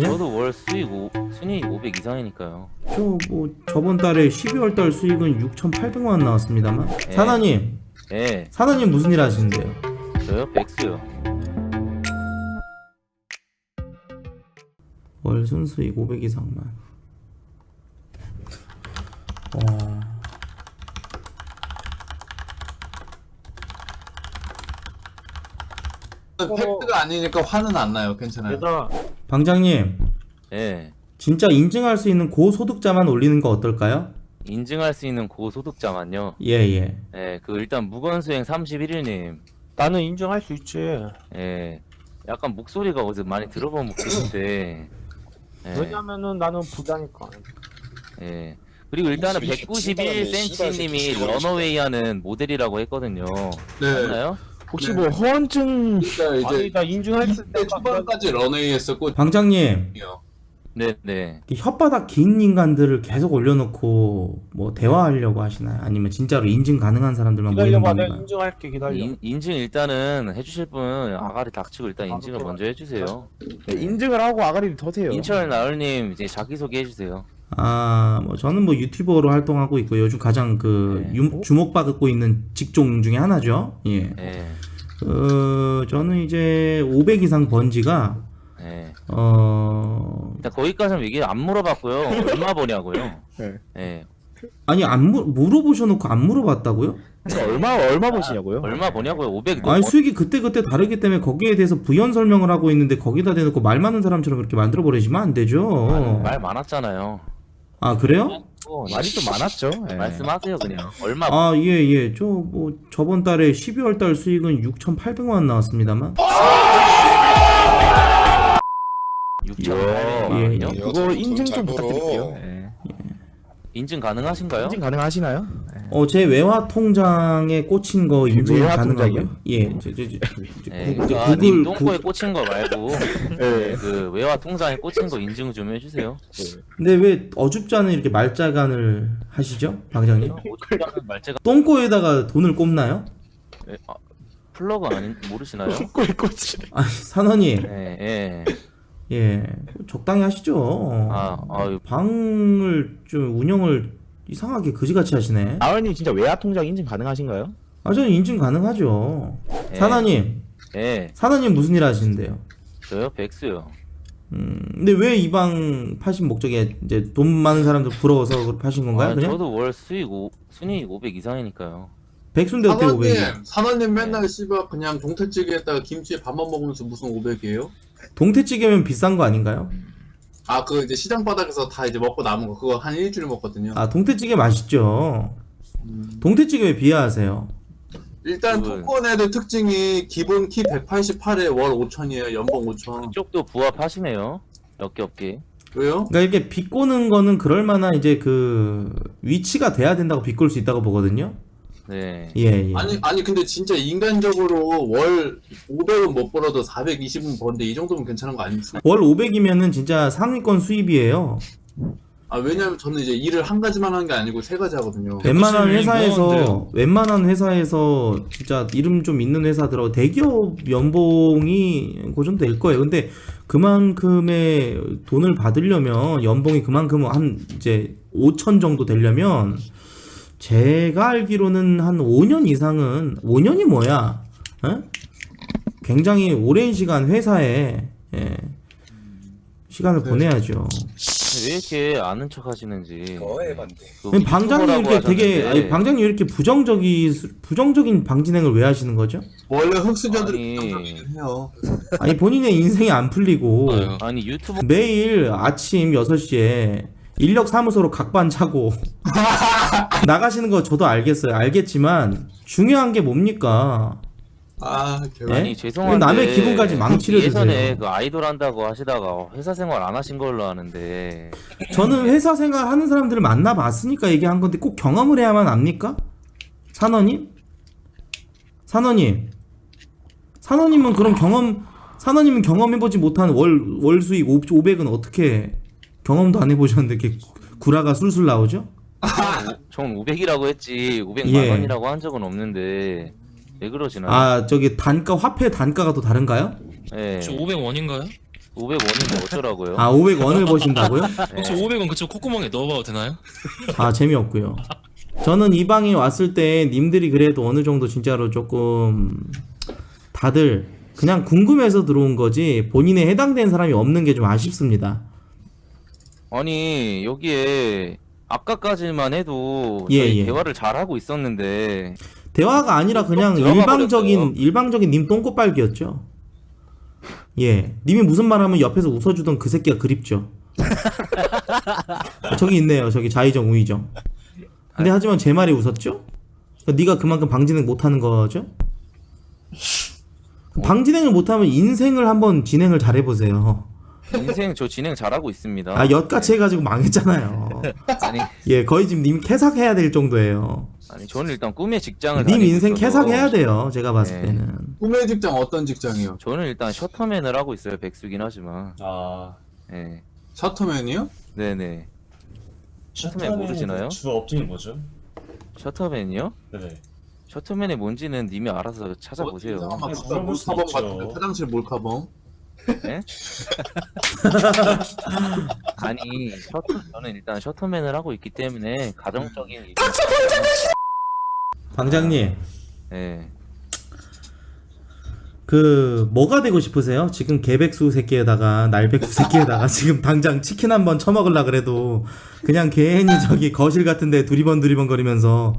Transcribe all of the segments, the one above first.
저도 월 순이익 500 이상이니까요. 저 뭐 저번 달에 12월 달 수익은 6,800만 원 나왔습니다만. 네. 사나님, 예, 사나님 무슨 일 하시는데요? 저요? 백수요. 월 순수익 500 이상만. 와. 팩트가 아니니까 화는 안 나요. 괜찮아요. 방장님, 예, 진짜 인증할 수 있는 고소득자만 올리는 거 어떨까요? 인증할 수 있는 고소득자만요. 예. 예, 그 일단 무건수행 31일님. 나는 인정할 수 있지. 예, 약간 목소리가 어디서 많이 들어본 목소리인데. 예, 왜냐면은 나는 부자니까. 예. 그리고 일단은 191cm님이 러너웨이 하는 모델이라고 했거든요. 네. 맞나요? 혹시 네. 뭐 허언증 그러니까 이제 아니다 인증했을 때 10대 초반까지 런웨이 했었고 방장님, 네네. 이 혓바닥 긴 인간들을 계속 올려놓고 뭐 대화하려고 하시나요? 아니면 진짜로 인증 가능한 사람들만 모이는 기다려봐, 내가 건가요? 인증할게. 기다려. 인증 일단은 해주실 분 아가리 닥치고 일단 인증을 그렇게 먼저 해주세요. 네, 인증을 하고 아가리를 더세요. 인철 나을님 이제 자기소개 해주세요. 뭐 저는 뭐 유튜버로 활동하고 있고 요즘 가장 그 네. 주목받고 있는 직종 중에 하나죠. 예. 예, 저는 이제 500 이상 번 지가 예. 어 일단 거기까지는 얘기 안 물어봤고요. 얼마 버냐고요. 네. 예. 아니 물어보셔놓고 안 물어봤다고요? 그러니까 얼마 버시냐고요? 얼마 버냐고요. 500. 아니 수익이 그때 다르기 때문에 거기에 대해서 부연 설명을 하고 있는데 거기다 대놓고 말 많은 사람처럼 그렇게 만들어 버리시면 안 되죠. 말 많았잖아요. 아 그래요? 말이 좀 많았죠. 예. 말씀하세요 그냥. 얼마? 예. 저 뭐 저번 달에 12월 달 수익은 6,800만 원 나왔습니다만. 6,800만원이요? 예. 그거 인증 좀 부탁드릴게요. 예. 인증 가능하신가요? 인증 가능하시나요? 제 외화 통장에 꽂힌 거 인증 외화 가능하고요. 통장이요? 예. 예, 구- 그러니까 님 구글 똥꼬에 꽂힌 거 말고 예. 그 외화 통장에 꽂힌 거 인증 좀 해주세요. 근데 왜 어줍지 않은 이렇게 말자간을 하시죠, 방장님? 오죽하면 말제가 똥꼬에다가 돈을 꼽나요? 플러그 아닌 모르시나요? 꼬리 꼬치. 아니, 산원님, 예. 예, 적당히 하시죠. 아유, 방을 좀 운영을 이상하게 그지같이 하시네. 아버님 진짜 외화 통장 인증 가능하신가요? 저는 인증 가능하죠. 예. 산원님, 예. 산원님 무슨 일 하시는데요? 저요? 백수요. 근데 왜 이 방 파신 목적이 이제 돈 많은 사람들 부러워서 파신 건가요? 그냥? 저도 월 순이익 500 이상이니까요. 백순대 어때 500이야? 산원님 맨날 씨발 그냥 동태찌개에다가 김치에 밥만 먹으면서 무슨 500이에요? 동태찌개면 비싼 거 아닌가요? 아 그 이제 시장 바닥에서 다 이제 먹고 남은 거 그거 한 일주일 먹거든요. 동태찌개 맛있죠. 동태찌개 왜 비하하세요? 일단 그- 토큰 애들 특징이 기본 키 188에 월 5천이에요. 연봉 5천. 이쪽도 부합하시네요. 역겹게. 왜요? 그러니까 이렇게 비꼬는 거는 그럴 만한 이제 그 위치가 돼야 된다고 비꼴 수 있다고 보거든요. 네. 예. 아니 근데 진짜 인간적으로 월 500은 못 벌어도 420은 버는데 이 정도면 괜찮은 거 아닙니까? 월 500이면은 진짜 상위권 수입이에요. 아 왜냐면 저는 이제 일을 한 가지만 하는 게 아니고 세 가지 하거든요. 웬만한 회사에서 진짜 이름 좀 있는 회사들하고 대기업 연봉이 그 정도 될 거예요. 근데 그만큼의 돈을 받으려면 연봉이 그만큼 한 이제 5천 정도 되려면 제가 알기로는 한 5년 이상은 5년이 뭐야? 어? 굉장히 오랜 시간 회사에 시간을 보내야죠. 왜 이렇게 아는 척 하시는지. 방장님 이렇게 되게 방장님 이렇게 부정적인 방진행을 왜 하시는 거죠? 원래 흑수저들이 아니. 부정적이긴 해요. 아니 본인의 인생이 안 풀리고 아니 유튜브 매일 아침 6시에 인력사무소로 각반 차고 나가시는 거 저도 알겠지만 중요한 게 뭡니까? 아 개발. 예? 아니 죄송한데 남의 기분까지 망치려 예전에 드세요. 그 아이돌 한다고 하시다가 회사 생활 안 하신 걸로 아는데 저는 회사 생활 하는 사람들을 만나봤으니까 얘기한 건데 꼭 경험을 해야만 압니까? 산원님? 산원님은 그런 산원님은 경험해보지 못한 월 수익 500은 어떻게 경험도 안 해보셨는데 이렇게 구라가 술술 나오죠? 전 500이라고 했지 500만 예. 원이라고 한 적은 없는데 왜 그러시나요? 저기 화폐 단가가 또 다른가요? 예. 저 500원인가요? 500원인데 어쩌라고요? 아 500원을 보신다고요? 혹시 500원 그쪽 콧구멍에 넣어봐도 되나요? 아 재미없고요. 저는 이 방에 왔을 때 님들이 그래도 어느 정도 진짜로 조금 다들 그냥 궁금해서 들어온 거지 본인에 해당된 사람이 없는 게 좀 아쉽습니다. 아니 여기에 아까까지만 해도 예, 저희 예. 대화를 잘 하고 있었는데 대화가 아니라 그냥 들어가 일방적인 님 똥꼬빨기였죠. 예, 님이 무슨 말하면 옆에서 웃어주던 그 새끼가 그립죠. 저기 있네요, 저기 자의정 우의정. 근데 하지만 제 말에 웃었죠? 네가 그만큼 방진행 못하는 거죠? 방진행을 못하면 인생을 한번 진행을 잘 해보세요. 인생 저 진행 잘하고 있습니다. 아 엿같이 해가지고 망했잖아요. 아니 예, 거의 지금 님 캐삭해야 될 정도예요. 저는 일단 꿈의 직장을 님 다니고 인생 있어서 캐삭해야 돼요. 제가 봤을 네. 때는. 꿈의 직장 어떤 직장이요? 저는 일단 셔터맨을 하고 있어요. 백수긴 하지만. 아, 네. 셔터맨이요? 네네. 셔터맨 모르시나요? 주 업종이 뭐죠? 셔터맨이요? 네. 셔터맨이 뭔지는 님이 알아서 찾아보세요. 잠깐만, 아, 진짜 물어볼 수 몰카범 있죠. 같은데 화장실 몰카범? 네? 아니 저는 일단 셔터맨을 하고 있기 때문에 가정적인 방장님, 네. 그 뭐가 되고 싶으세요? 지금 개백수 새끼에다가 날백수 새끼에다가 지금 당장 치킨 한번 처먹으려 그래도 그냥 괜히 저기 거실 같은데 두리번 거리면서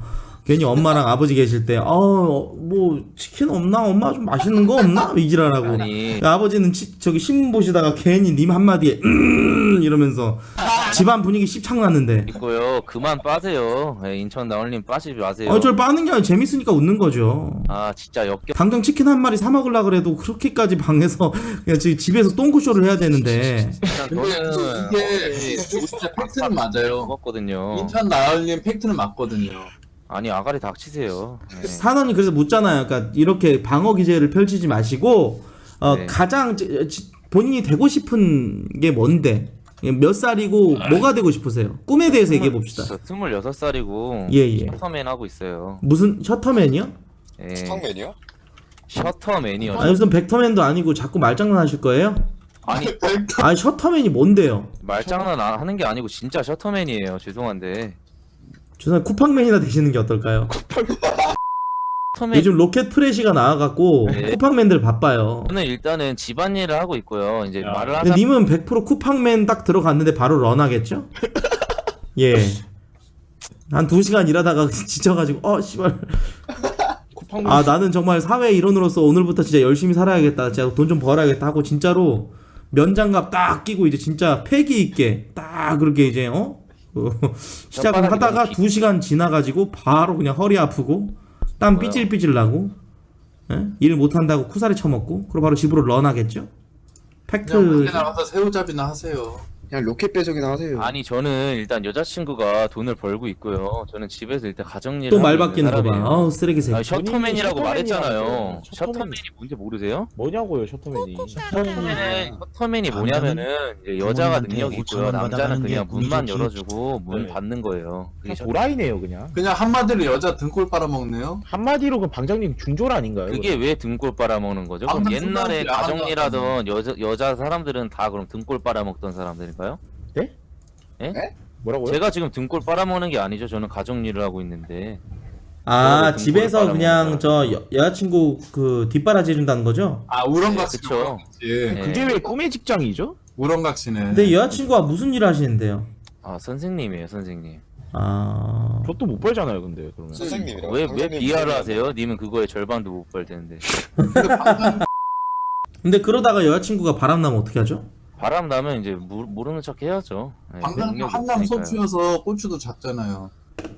괜히 엄마랑 아버지 계실 때 뭐 치킨 없나? 엄마 좀 맛있는 거 없나? 이지랄하고 아니 아버지는 저기 신문 보시다가 괜히 님 한마디에 이러면서 집안 분위기 씹창났는데 있고요. 그만 빠세요. 네, 인천 나올님 빠지지 마세요. 저를 빠는 게 아니라 재밌으니까 웃는 거죠. 아 진짜 역겹. 당장 치킨 한 마리 사 먹으려 그래도 그렇게까지 방에서 그냥 지금 집에서 똥꼬쇼를 해야 되는데 근데 저는 이게 진짜 팩트는 맞아요. 먹었거든요. 인천 나을님 팩트는 맞거든요. 아니 아가리 닥치세요. 네. 산원이 그래서 묻잖아요. 그러니까 이렇게 방어 기제를 펼치지 마시고 네. 가장 본인이 되고 싶은 게 뭔데? 몇 살이고 뭐가 되고 싶으세요? 꿈에 대해서 얘기해 봅시다. 저 26살이고 예. 셔터맨 하고 있어요. 무슨 셔터맨이요? 예. 슈퍼맨이요? 셔터맨이요. 아니 무슨 벡터맨도 아니고 자꾸 말장난 하실 거예요? 아니 아니 셔터맨이 뭔데요? 말장난 하는 게 아니고 진짜 셔터맨이에요. 죄송한데. 죄송해요. 쿠팡맨이나 되시는 게 어떨까요? 셔터맨 요즘 로켓 프레시가 나와갖고 네. 쿠팡맨들 바빠요. 저는 일단은 집안일을 하고 있고요. 이제 야. 말을 근데 하자. 님은 100% 쿠팡맨 딱 들어갔는데 바로 런하겠죠? 예. 한 2시간 일하다가 지쳐가지고 씨발 아 나는 정말 사회 일원으로서 오늘부터 진짜 열심히 살아야겠다, 진짜 돈 좀 벌어야겠다 하고 진짜로 면장갑 딱 끼고 이제 진짜 패기 있게 딱 그렇게 이제 시작을 혓바닥이 하다가 너무 2시간 지나가지고 바로 그냥 허리 아프고 땀 뭐야? 삐질삐질 나고 일 못한다고 쿠사리 쳐먹고 그리고 바로 집으로 런하겠죠? 그냥 팩트. 밖에 나가서 새우잡이나 하세요. 그냥 로켓 배송이나 하세요. 아니 저는 일단 여자친구가 돈을 벌고 있고요. 저는 집에서 일단 가정일을 또 하고 말 있는 바뀌는 거 봐. 사람이에요. 쓰레기 새끼. 아, 셔터맨이라고 본인이 말했잖아요. 셔터맨이라고요. 셔터맨이 뭔지 모르세요? 뭐냐고요, 셔터맨이. 셔터맨이 뭐냐면은 이제 여자가 능력이 있고요. 5,000원 남자는 받아가는 게 그냥 문만 꿈이죠, 열어주고 문 네. 닫는 거예요. 그게 그냥 도라이네요, 그냥. 그냥 한마디로 여자 등골 빨아먹네요. 한마디로 그 방장님 중졸 아닌가요? 그게 왜 등골 빨아먹는 거죠? 그럼 방금 옛날에 순간에 가정일하던 여자 사람들은 다 그럼 등골 빨아먹던 사람들인가요? 뭐라고요? 제가 지금 등골 빨아먹는 게 아니죠. 저는 가정일을 하고 있는데. 아 그거를 집에서 등골을 그냥 여자친구 그 뒷바라지른다는 거죠? 아 우렁각시. 그쵸. 우렁각시. 그게 왜 꿈의 직장이죠? 우렁각시네. 근데 여자친구가 무슨 일을 하시는데요? 아 선생님이에요, 선생님. 아 저도 못 벌잖아요, 근데 그러면. 선생님이라고. 왜 비하를 하세요? 님은 그거에 절반도 못 벌 텐데. 근데 그러다가 여자친구가 바람나면 어떻게 하죠? 바람 나면 이제 모르는 척 해야죠. 네, 방금 능력이 한남 없으니까요. 소추여서 고추도 작잖아요.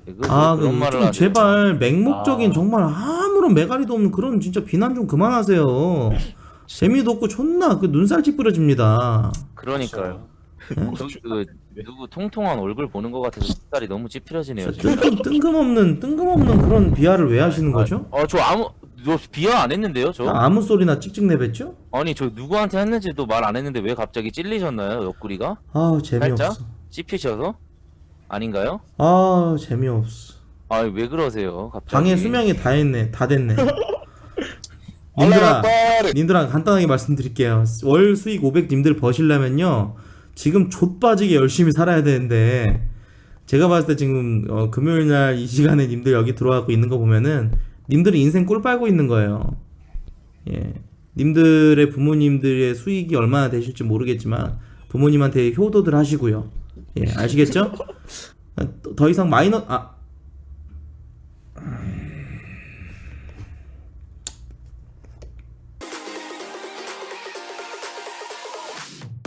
그런 말을 좀 하죠. 제발 맹목적인 정말 아무런 매가리도 없는 그런 진짜 비난 좀 그만하세요. 재미도 없고 존나 그 눈살 찌푸려집니다. 그러니까요. 저기 누구 통통한 얼굴 보는 것 같아서 눈살이 너무 찌푸려지네요. 뜬금없는 그런 비하를 왜 하시는 거죠? 저 비하 안 했는데요, 저? 아무 소리나 찍찍 내뱉죠? 아니 저 누구한테 했는지도 말 안 했는데 왜 갑자기 찔리셨나요, 옆구리가? 아 재미없어. 살짝? 찝히셔서? 아닌가요? 아 재미없어. 아 왜 그러세요, 갑자기? 방에 수명이 다 됐네. 님들아 간단하게 말씀드릴게요. 월 수익 500 님들 버시려면요 지금 좆빠지게 열심히 살아야 되는데 제가 봤을 때 지금 금요일날 이 시간에 님들 여기 들어와갖고 있는 거 보면은 님들이 인생 꿀 빨고 있는 거예요. 예, 님들의 부모님들의 수익이 얼마나 되실지 모르겠지만 부모님한테 효도들 하시고요. 예, 아시겠죠? 더 이상 마이너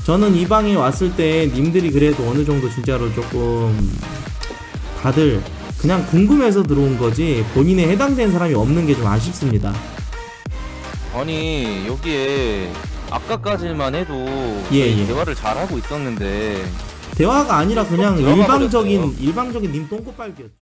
저는 이 방에 왔을 때 님들이 그래도 어느 정도 진짜로 조금 다들 그냥 궁금해서 들어온 거지 본인에 해당된 사람이 없는 게 좀 아쉽습니다. 아니 여기에 아까까지만 해도 예, 저희 예. 대화를 잘 하고 있었는데 대화가 아니라 그냥 들어가 일방적인 님 똥꼬 빨기였죠.